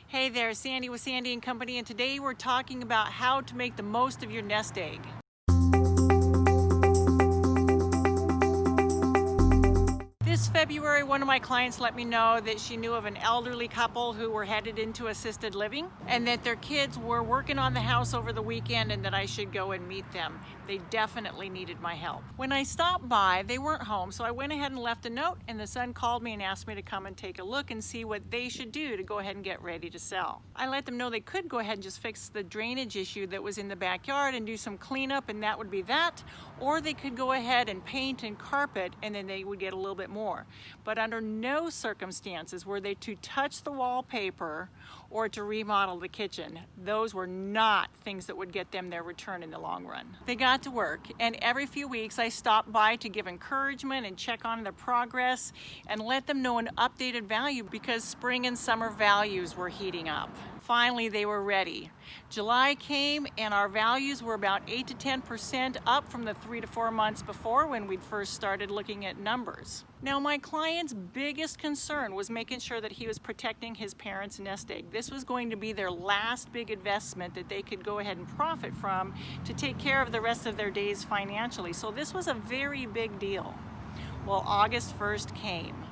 Hey there, Sandy with Sandy and Company, and today we're talking about how to make the most of your nest egg. This February, one of my clients let me know that she knew of an elderly couple who were headed into assisted living and that their kids were working on the house over the weekend and that I should go and meet them. They definitely needed my help. When I stopped by, they weren't home, so I went ahead and left a note, and the son called me and asked me to come and take a look and see what they should do to go ahead and get ready to sell. I let them know they could go ahead and just fix the drainage issue that was in the backyard and do some cleanup, and that would be that, or they could go ahead and paint and carpet, and then they would get a little bit more. But under no circumstances were they to touch the wallpaper or to remodel the kitchen. Those were not things that would get them their return in the long run. They got to work, and every few weeks I stopped by to give encouragement and check on their progress and let them know an updated value because spring and summer values were heating up. Finally, they were ready. July came and our values were about 8 to 10% up from the 3 to 4 months before when we'd first started looking at numbers. Now, my client's biggest concern was making sure that he was protecting his parents' nest egg. This was going to be their last big investment that they could go ahead and profit from to take care of the rest of their days financially. So this was a very big deal. Well, August 1st came.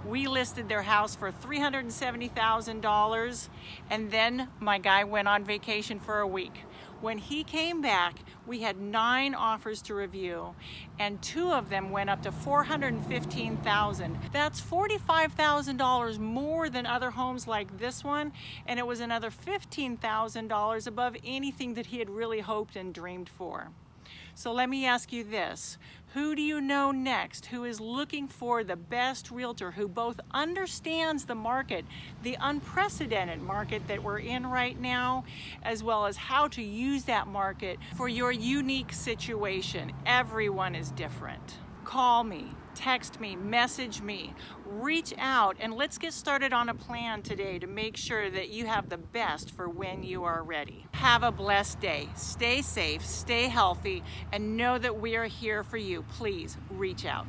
We listed their house for $370,000, and then my guy went on vacation for a week. When he came back, we had 9 offers to review, and 2 of them went up to $415,000. That's $45,000 more than other homes like this one, and it was another $15,000 above anything that he had really hoped and dreamed for. So let me ask you this, who do you know next who is looking for the best realtor who both understands the market, the unprecedented market that we're in right now, as well as how to use that market for your unique situation? Everyone is different. Call me, text me, message me, reach out, and let's get started on a plan today to make sure that you have the best for when you are ready. Have a blessed day. Stay safe, stay healthy, and know that we are here for you. Please reach out.